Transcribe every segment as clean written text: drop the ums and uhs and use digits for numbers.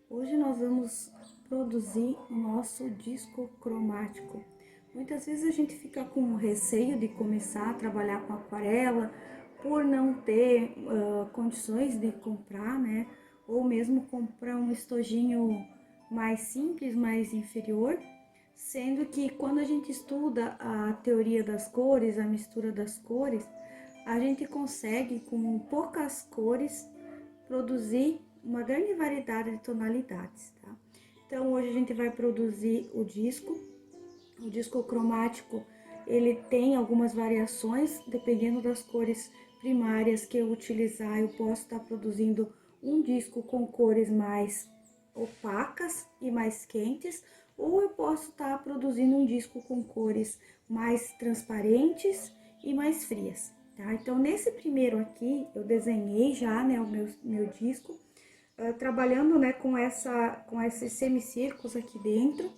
Hoje nós vamos produzir o nosso disco cromático. Muitas vezes a gente fica com receio de começar a trabalhar com aquarela por não ter condições de comprar, né? Ou mesmo comprar um estojinho mais simples, mais inferior. Sendo que quando a gente estuda a teoria das cores, a mistura das cores, a gente consegue com poucas cores produzir uma grande variedade de tonalidades, tá? Então hoje a gente vai produzir o disco cromático. Ele tem algumas variações, dependendo das cores primárias que eu utilizar, eu posso estar produzindo um disco com cores mais opacas e mais quentes, ou eu posso estar produzindo um disco com cores mais transparentes e mais frias, tá? Então, nesse primeiro aqui, eu desenhei já, né, o meu disco, trabalhando, né, com esses semicírculos aqui dentro,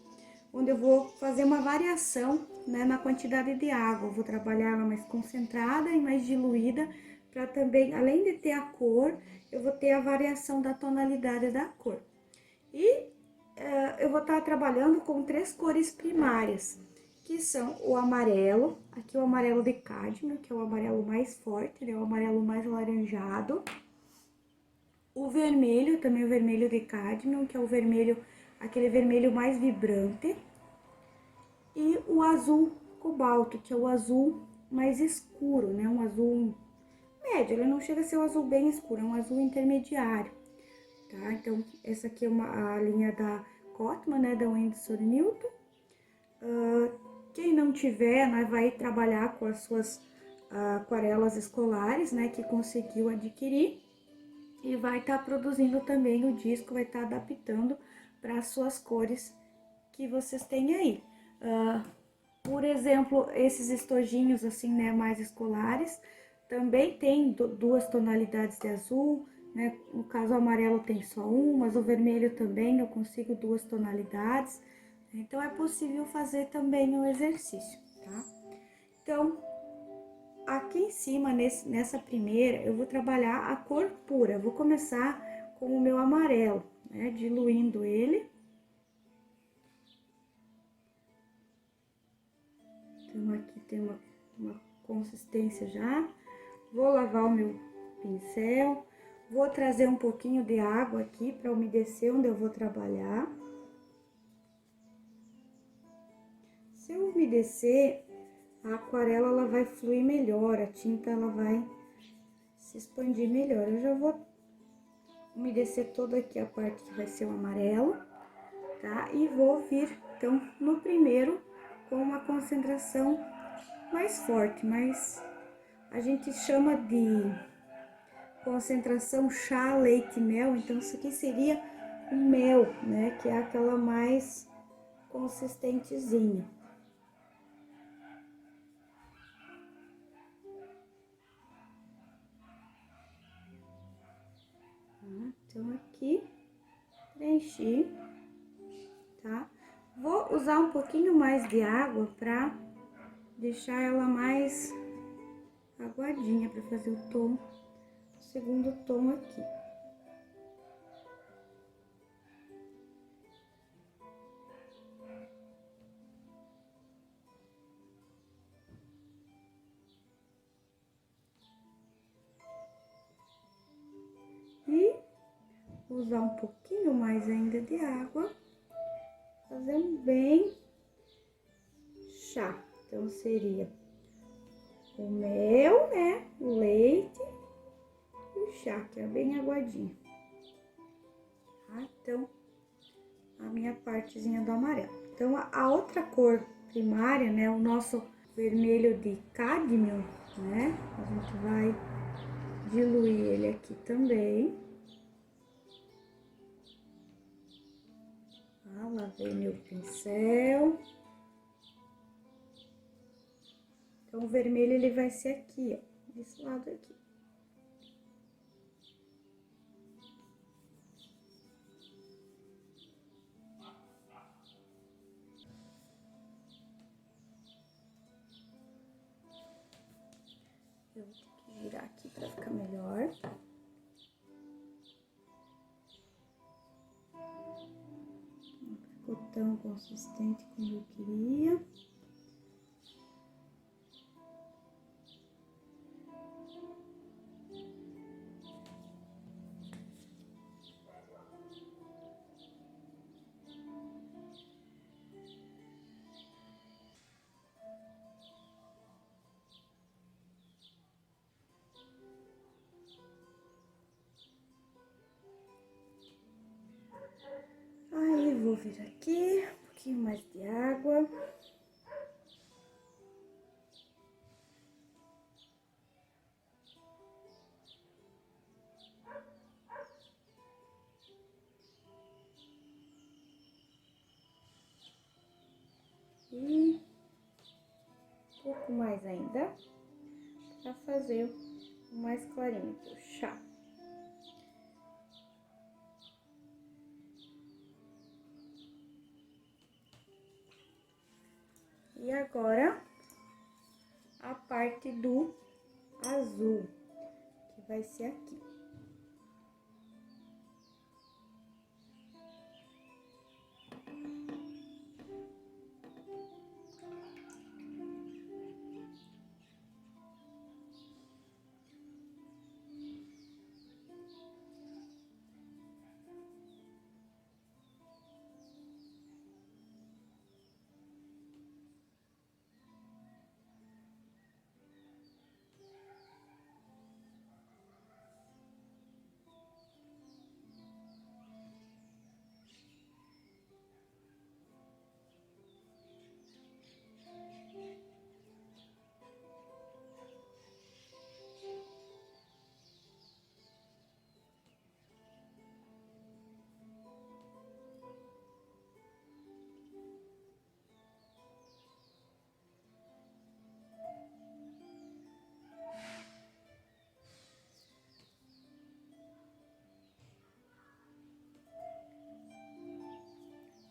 onde eu vou fazer uma variação, né, na quantidade de água. Eu vou trabalhar ela mais concentrada e mais diluída, para também, além de ter a cor, eu vou ter a variação da tonalidade da cor. E eu vou estar trabalhando com 3 cores primárias, que são o amarelo, aqui o amarelo de cádmio, que é o amarelo mais forte, né, o amarelo mais alaranjado. O vermelho, também o vermelho de cádmio, que é o vermelho, aquele vermelho mais vibrante. E o azul cobalto, que é o azul mais escuro, né, um azul médio, ele não chega a ser um azul bem escuro, é um azul intermediário. Tá? Então, essa aqui é a linha da Cotman, né, da Winsor Newton. Quem não tiver, né, vai trabalhar com as suas aquarelas escolares, né, que conseguiu adquirir. E vai estar produzindo também o disco, vai estar adaptando para as suas cores que vocês têm aí. Por exemplo, esses estojinhos assim, né, mais escolares, também tem duas tonalidades de azul, né? No caso o amarelo tem só um, mas o vermelho também eu consigo 2 tonalidades. Então é possível fazer também o exercício, tá? Então, aqui em cima, nessa primeira, eu vou trabalhar a cor pura. Eu vou começar com o meu amarelo, né? Diluindo ele. Então, aqui tem uma consistência já. Vou lavar o meu pincel. Vou trazer um pouquinho de água aqui para umedecer onde eu vou trabalhar. Se eu umedecer, a aquarela ela vai fluir melhor, a tinta ela vai se expandir melhor. Eu já vou umedecer toda aqui a parte que vai ser o amarelo, tá? E vou vir, então, no primeiro com uma concentração mais forte, mas a gente chama de concentração chá, leite e mel, então isso aqui seria o mel, né? Que é aquela mais consistentezinha. Então, aqui, preenchi, tá? Vou usar um pouquinho mais de água pra deixar ela mais aguadinha, pra fazer o tom, o segundo tom aqui. E usar um pouquinho mais ainda de água, fazendo bem chá. Então, seria o mel, né, o leite e o chá, que é bem aguadinho. Tá? Então, a minha partezinha do amarelo. Então, a outra cor primária, né, o nosso vermelho de cádmio, né, a gente vai diluir ele aqui também. Lavei meu pincel. Então, o vermelho ele vai ser aqui, ó, desse lado aqui. Eu vou ter que virar aqui para ficar melhor. ficou tão consistente como eu queria. Aí, vou vir aqui, um pouquinho mais de água. E um pouco mais ainda, para fazer o mais clarinho do chá. E agora, a parte do azul, que vai ser aqui.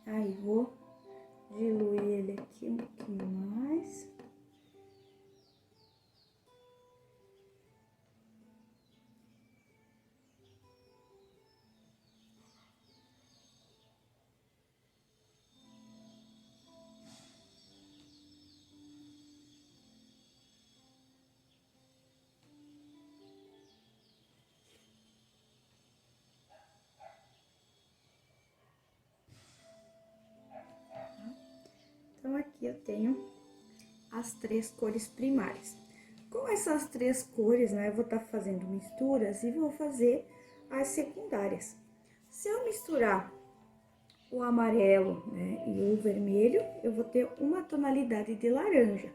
Aí, vou diluir ele aqui um pouquinho mais. Então, aqui eu tenho as 3 cores primárias. Com essas 3 cores, né, eu vou estar fazendo misturas e vou fazer as secundárias. Se eu misturar o amarelo, né, e o vermelho, eu vou ter uma tonalidade de laranja.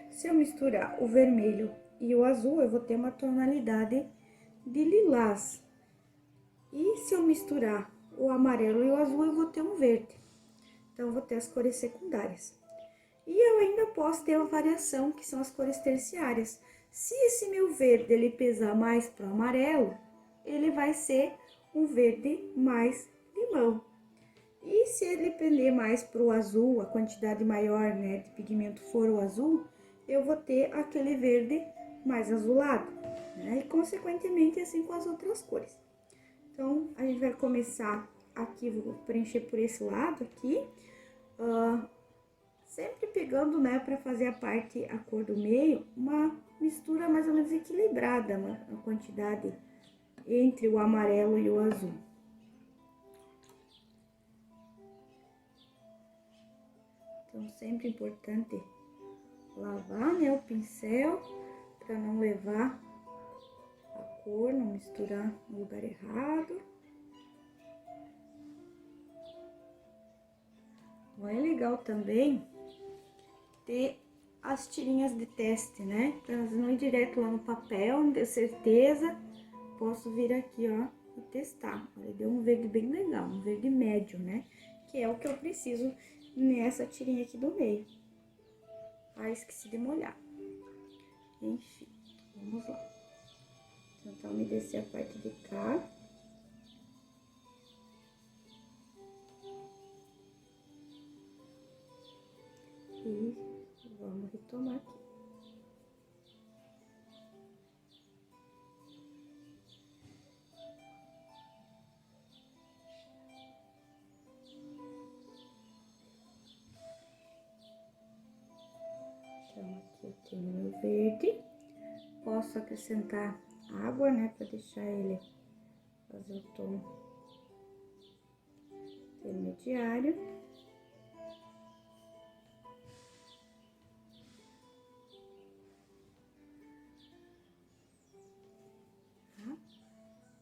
Se eu misturar o vermelho e o azul, eu vou ter uma tonalidade de lilás. E se eu misturar o amarelo e o azul, eu vou ter um verde. Então, eu vou ter as cores secundárias. E eu ainda posso ter uma variação, que são as cores terciárias. Se esse meu verde, ele pesar mais pro amarelo, ele vai ser um verde mais limão. E se ele pender mais pro azul, a quantidade maior, né, de pigmento for o azul, eu vou ter aquele verde mais azulado, né? E consequentemente assim com as outras cores. Então, a gente vai começar aqui, vou preencher por esse lado aqui, sempre pegando, né, para fazer a cor do meio, uma mistura mais ou menos equilibrada, a quantidade entre o amarelo e o azul. Então, sempre importante lavar, né, o pincel, para não levar a cor, não misturar no lugar errado. Bom, é legal também ter as tirinhas de teste, né? Pra não ir direto lá no papel, não ter certeza, posso vir aqui, ó, e testar. Olha, deu um verde bem legal, um verde médio, né? Que é o que eu preciso nessa tirinha aqui do meio. Ah, esqueci de molhar. Enfim, vamos lá. Tentar umedecer a parte de cá. E vamos retomar aqui. aqui no meu verde. Posso acrescentar água, né, para deixar ele fazer o tom intermediário. Tá?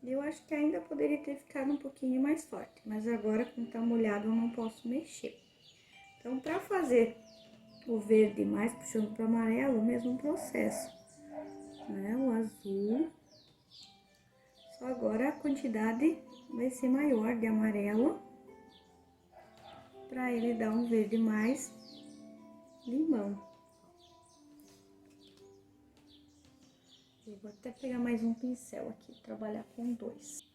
Eu acho que ainda poderia ter ficado um pouquinho mais forte, mas agora, como tá molhado, eu não posso mexer. Então, para fazer o verde mais puxando para amarelo, o mesmo processo, né? O azul. Só agora a quantidade vai ser maior de amarelo, para ele dar um verde mais limão. Eu vou até pegar mais um pincel aqui, trabalhar com dois.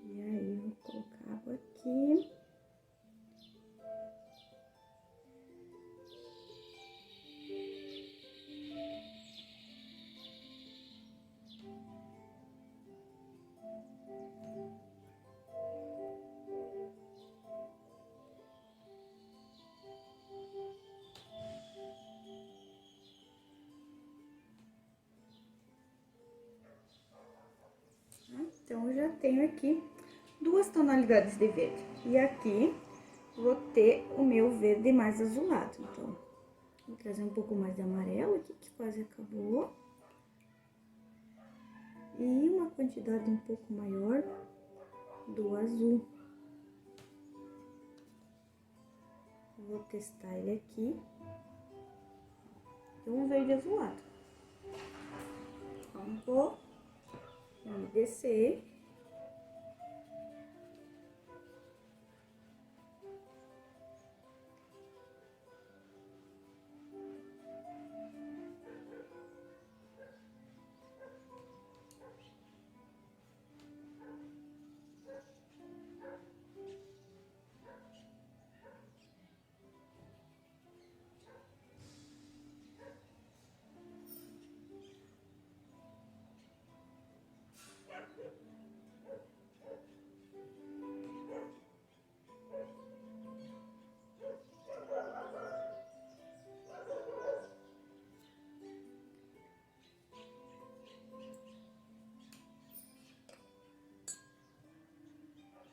E aí, vou colocar água aqui. Então, eu já tenho aqui duas tonalidades de verde. E aqui, vou ter o meu verde mais azulado. Então, vou trazer um pouco mais de amarelo aqui, que quase acabou. E uma quantidade um pouco maior do azul. Vou testar ele aqui. Tem um verde azulado. Então, vou umedecer.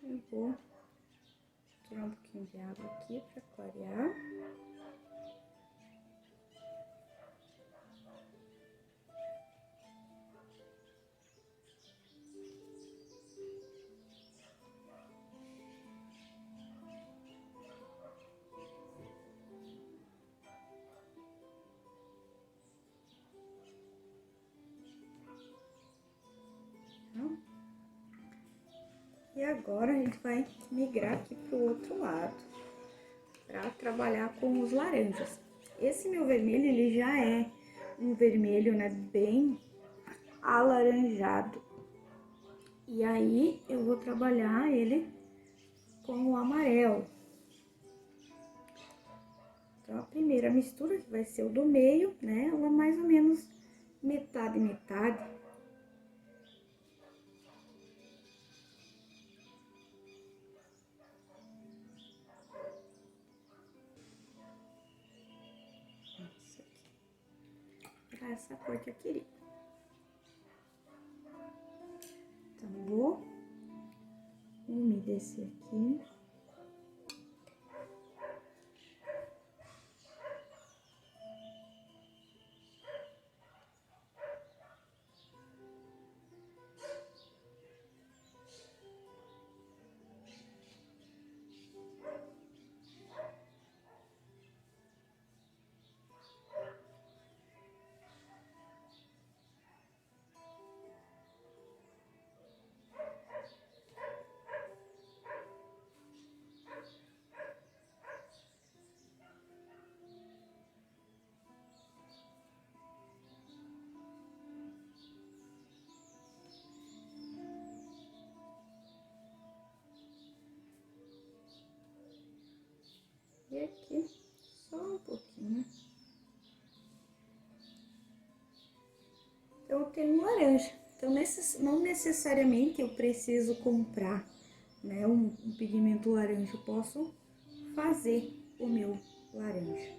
Eu vou tirar um pouquinho de água aqui para clarear. E agora, a gente vai migrar aqui pro outro lado, para trabalhar com os laranjas. Esse meu vermelho, ele já é um vermelho, né, bem alaranjado. E aí, eu vou trabalhar ele com o amarelo. Então, a primeira mistura, que vai ser o do meio, né, ela é mais ou menos metade, metade. Pra essa cor que eu queria. Então, vou umedecer aqui. aqui só um pouquinho. Então, eu tenho um laranja. Então, não necessariamente eu preciso comprar, né, um pigmento laranja. Eu posso fazer o meu laranja,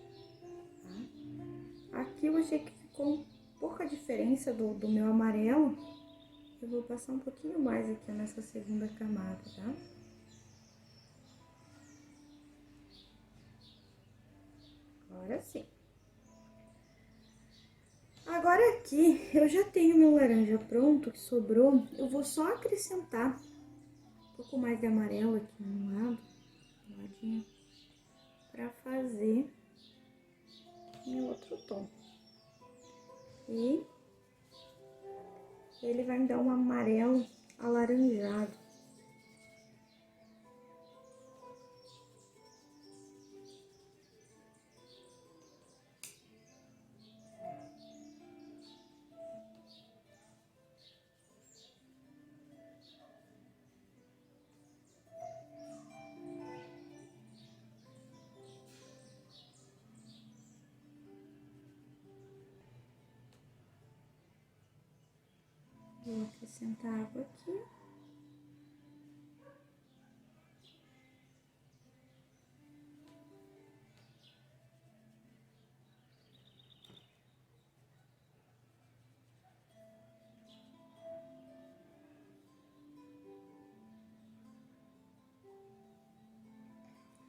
tá? Aqui eu achei que ficou pouca diferença do meu amarelo. Eu vou passar um pouquinho mais aqui nessa segunda camada, tá? Agora sim. Agora aqui, eu já tenho meu laranja pronto, que sobrou. Eu vou só acrescentar um pouco mais de amarelo aqui no lado, do ladinho, pra fazer meu outro tom. E ele vai me dar um amarelo alaranjado. Vou acrescentar água aqui.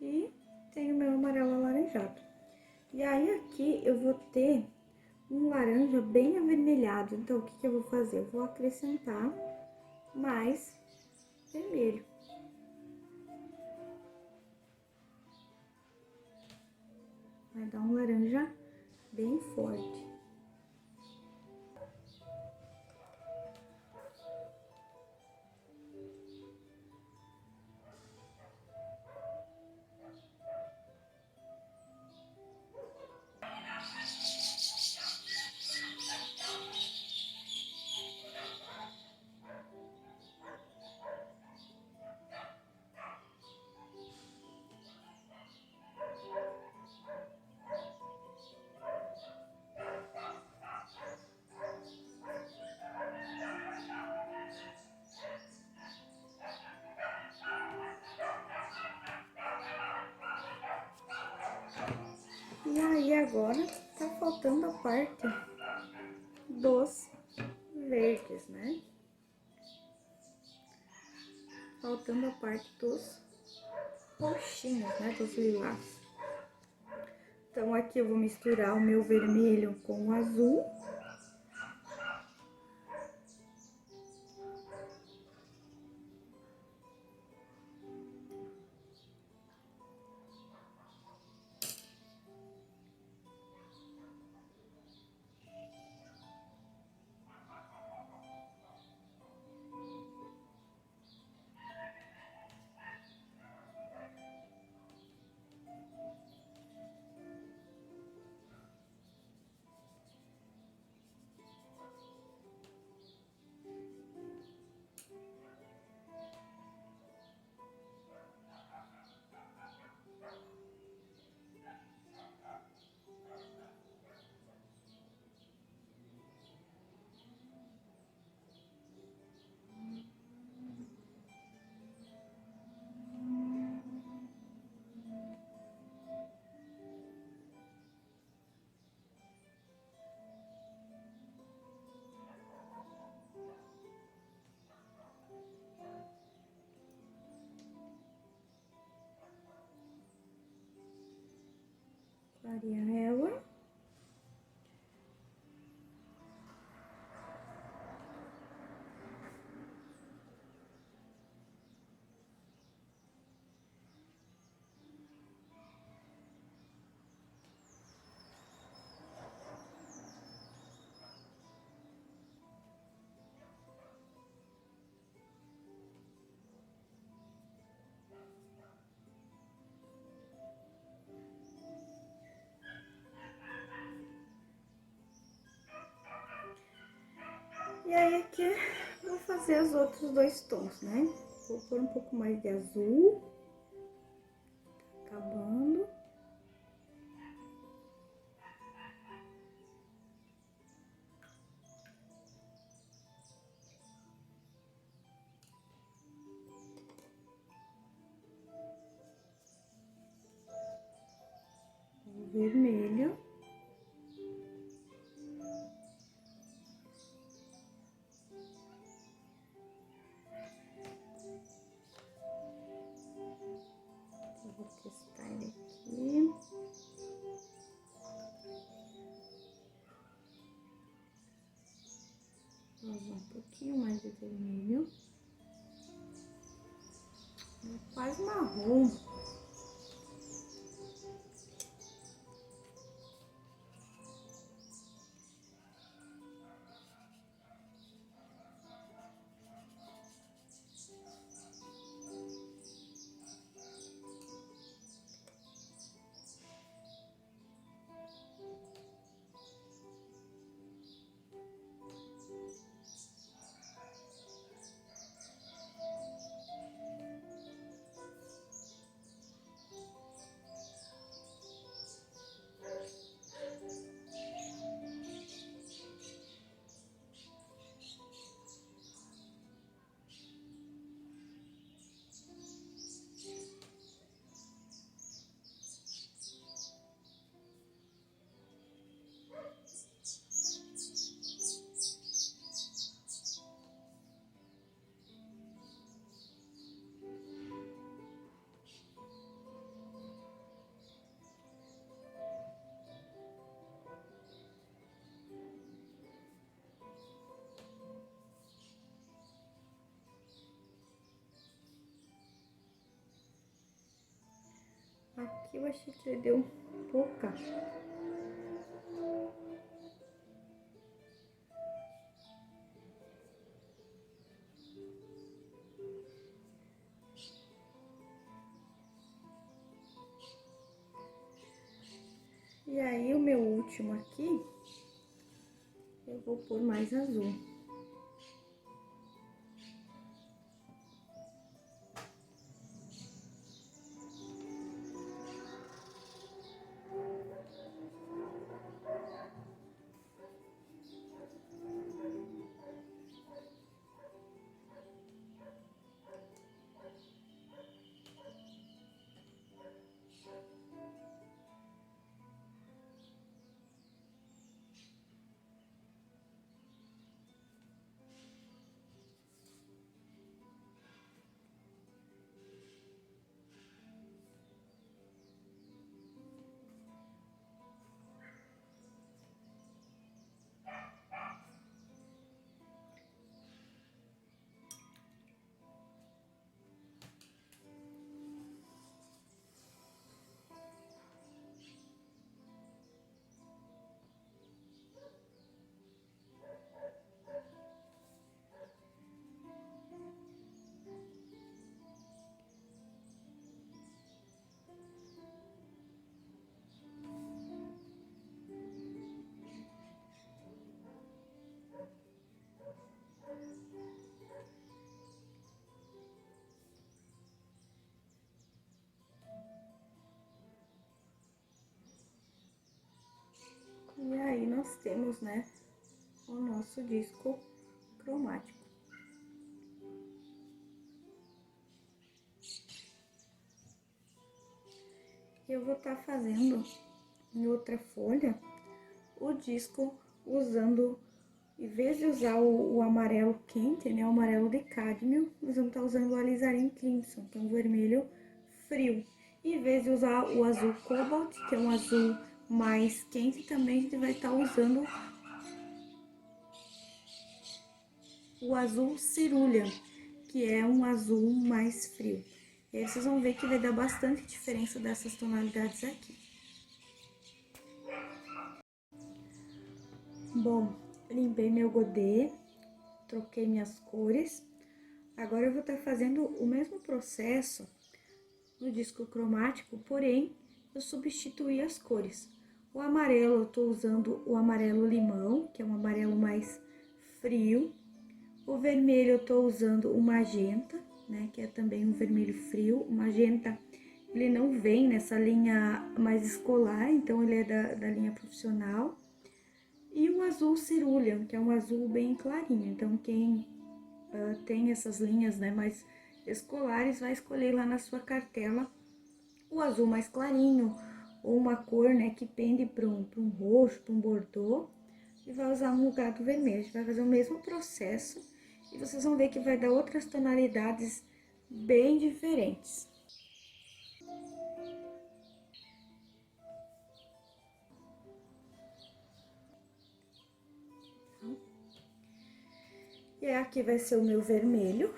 E tenho meu amarelo alaranjado. E aí aqui eu vou ter um laranja bem avermelhado. Então, o que que eu vou fazer? Eu vou acrescentar mais vermelho. Vai dar um laranja bem forte. E aí agora tá faltando a parte dos verdes, né? Faltando a parte dos roxinhos, né? Dos lilás. Então aqui eu vou misturar o meu vermelho com o azul. Clarear ela. E aí aqui vou fazer os outros dois tons, né? Vou pôr um pouco mais de azul. Tá acabando. Vou usar um pouquinho mais de vermelho. Quase marrom. Aqui eu achei que ele deu pouca. E aí, o meu último aqui, eu vou pôr mais azul. E aí, nós temos, né, o nosso disco cromático. Eu vou estar fazendo em outra folha o disco usando, em vez de usar o amarelo quente, né, o amarelo de cádmio, nós vamos estar usando o alizarin crimson, que é um vermelho frio. E em vez de usar o azul cobalt, que é um azul mais quente, também a gente vai estar usando o azul cerúlea, que é um azul mais frio. E aí vocês vão ver que vai dar bastante diferença dessas tonalidades aqui. Bom, limpei meu godê, troquei minhas cores. Agora eu vou estar fazendo o mesmo processo no disco cromático, porém eu substituí as cores. O amarelo, eu tô usando o amarelo limão, que é um amarelo mais frio. O vermelho eu tô usando o magenta, né, que é também um vermelho frio. O magenta, ele não vem nessa linha mais escolar, então ele é da linha profissional. E o azul cerulean, que é um azul bem clarinho. Então, quem tem essas linhas, né, mais escolares, vai escolher lá na sua cartela o azul mais clarinho, ou uma cor, né, que pende para um roxo, para um bordô, e vai usar no lugar do vermelho. A gente vai fazer o mesmo processo e vocês vão ver que vai dar outras tonalidades bem diferentes. E aqui vai ser o meu vermelho.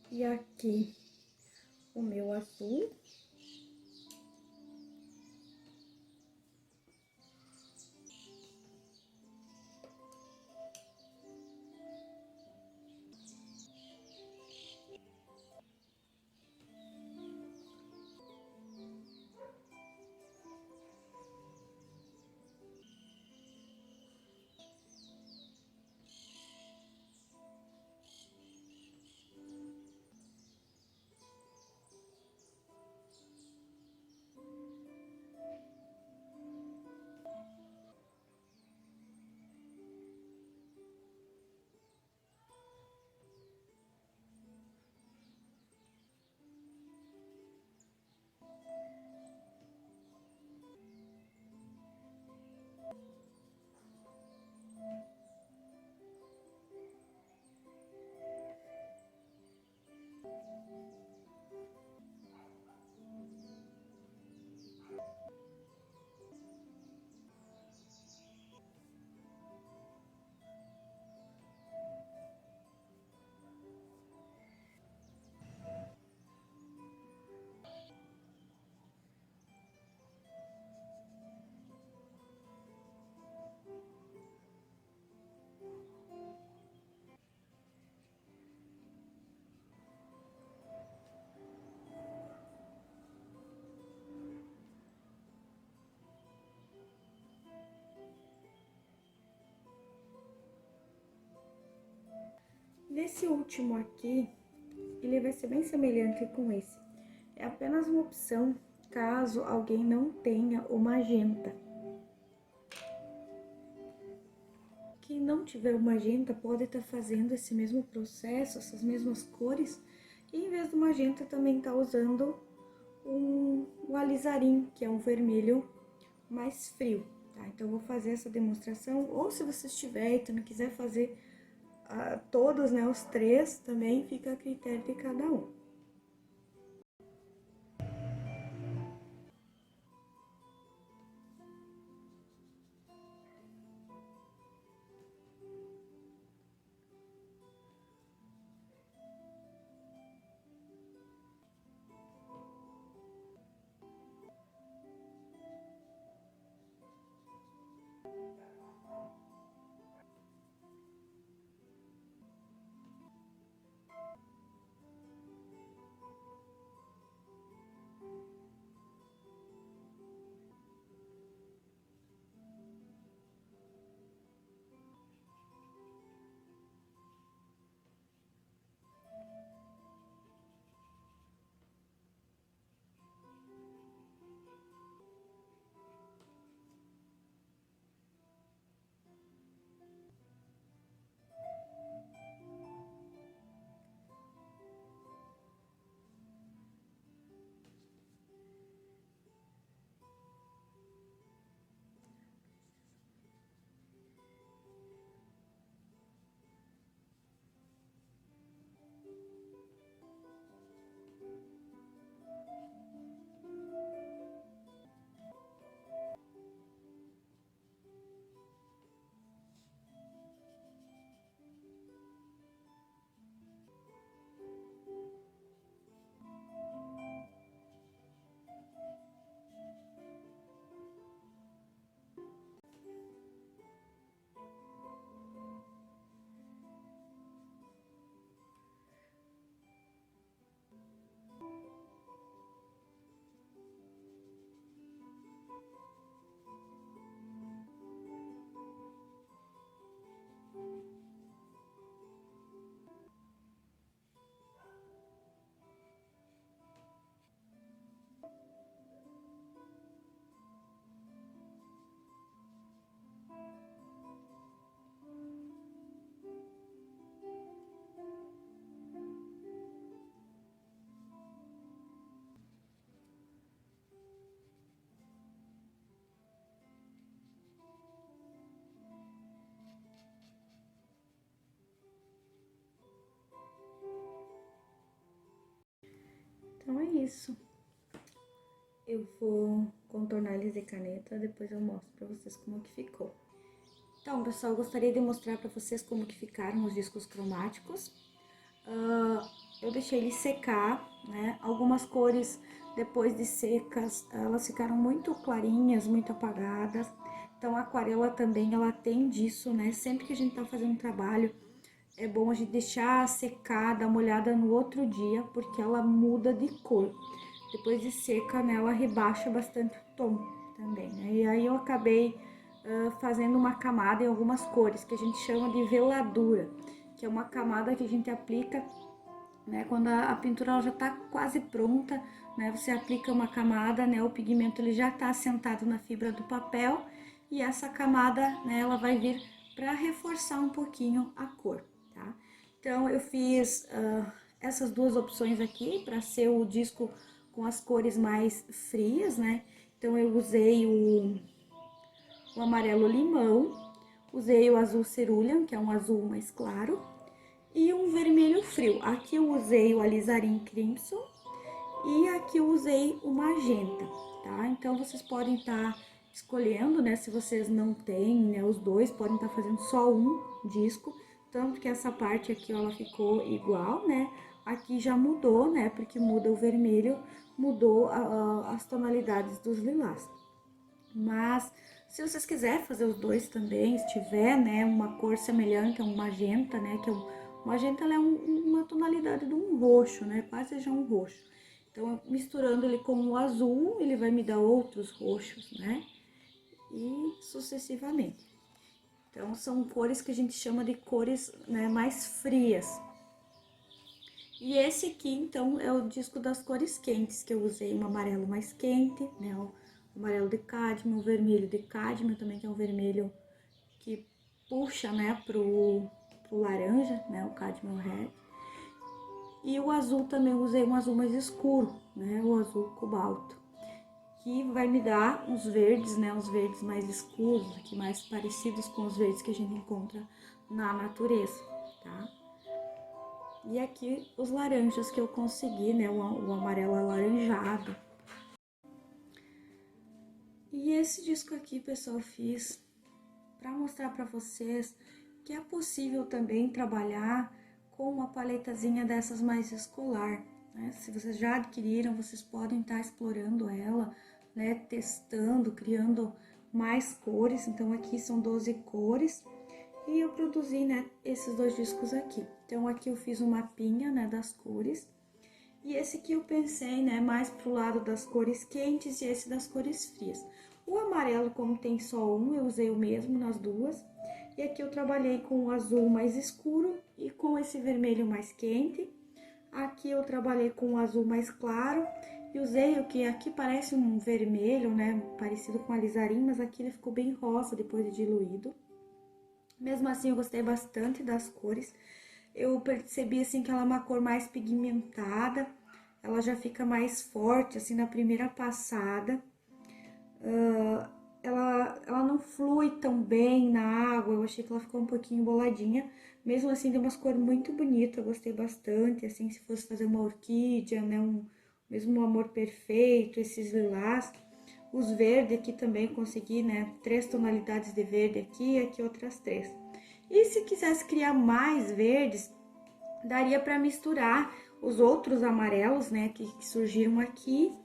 E aqui o meu azul. Nesse último aqui, ele vai ser bem semelhante com esse. É apenas uma opção, caso alguém não tenha o magenta. Quem não tiver o magenta pode estar fazendo esse mesmo processo, essas mesmas cores, e em vez do magenta também tá usando o alizarim, que é um vermelho mais frio, tá? Então, eu vou fazer essa demonstração, ou se você estiver e não quiser fazer todos, né, os três, também fica a critério de cada um. isso, eu vou contornar eles de caneta, depois eu mostro pra vocês como que ficou. Então, pessoal, eu gostaria de mostrar pra vocês como que ficaram os discos cromáticos. Eu deixei ele secar, né? Algumas cores, depois de secas, elas ficaram muito clarinhas, muito apagadas. Então, a aquarela também, ela tem disso, né? Sempre que a gente tá fazendo um trabalho, é bom a gente deixar secar, dar uma olhada no outro dia, porque ela muda de cor. Depois de seca, né, ela rebaixa bastante o tom também, né? E aí eu acabei fazendo uma camada em algumas cores, que a gente chama de veladura, que é uma camada que a gente aplica, né, quando a pintura ela já tá quase pronta, né, você aplica uma camada, né, o pigmento ele já tá assentado na fibra do papel, e essa camada, né, ela vai vir para reforçar um pouquinho a cor, tá? Então, eu fiz essas duas opções aqui, para ser o disco com as cores mais frias, né? Então, eu usei o amarelo limão, usei o azul cerulean, que é um azul mais claro, e um vermelho frio. Aqui eu usei o alizarin crimson e aqui eu usei o magenta, tá? Então, vocês podem estar escolhendo, né? Se vocês não têm, né, os dois, podem estar fazendo só um disco. Tanto que essa parte aqui, ó, ela ficou igual, né? Aqui já mudou, né? Porque muda o vermelho, mudou as tonalidades dos lilás. Mas, se vocês quiserem fazer os dois também, se tiver, né, uma cor semelhante a um magenta, né? Que o magenta, ela é uma tonalidade de um roxo, né? Quase já um roxo. Então, misturando ele com o azul, ele vai me dar outros roxos, né? E sucessivamente. Então, são cores que a gente chama de cores, né, mais frias. E esse aqui, então, é o disco das cores quentes, que eu usei um amarelo mais quente, né? O amarelo de cádmio, o vermelho de cádmio também, que é um vermelho que puxa, né, pro laranja, né? O cádmio red. E o azul também, eu usei um azul mais escuro, né? O azul cobalto. Que vai me dar uns verdes, né? Uns verdes mais escuros, aqui mais parecidos com os verdes que a gente encontra na natureza, tá? E aqui os laranjas que eu consegui, né? O amarelo alaranjado. E esse disco aqui, pessoal, eu fiz para mostrar para vocês que é possível também trabalhar com uma paletazinha dessas mais escolar, né? Se vocês já adquiriram, vocês podem estar explorando ela, né? Testando, criando mais cores. Então, aqui são 12 cores. E eu produzi, né, esses dois discos aqui. Então, aqui eu fiz um mapinha, né, das cores. E esse aqui eu pensei, né, mais pro lado das cores quentes e esse das cores frias. O amarelo, como tem só um, eu usei o mesmo nas duas. E aqui eu trabalhei com o azul mais escuro e com esse vermelho mais quente. Aqui eu trabalhei com o azul mais claro e usei o que aqui parece um vermelho, né, parecido com alizarim, mas aqui ele ficou bem rosa depois de diluído. Mesmo assim, eu gostei bastante das cores. Eu percebi, assim, que ela é uma cor mais pigmentada. Ela já fica mais forte, assim, na primeira passada. Ela não flui tão bem na água. Eu achei que ela ficou um pouquinho emboladinha. Mesmo assim, tem umas cores muito bonitas. Eu gostei bastante, assim, se fosse fazer uma orquídea, né? Mesmo um amor perfeito, esses lilás. Os verdes aqui também consegui, né? 3 tonalidades de verde aqui e aqui outras 3. E se quisesse criar mais verdes, daria para misturar os outros amarelos, né? Que surgiram aqui,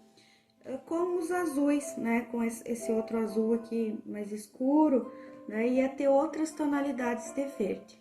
com os azuis, né? Com esse outro azul aqui mais escuro, né? Ia ter outras tonalidades de verde.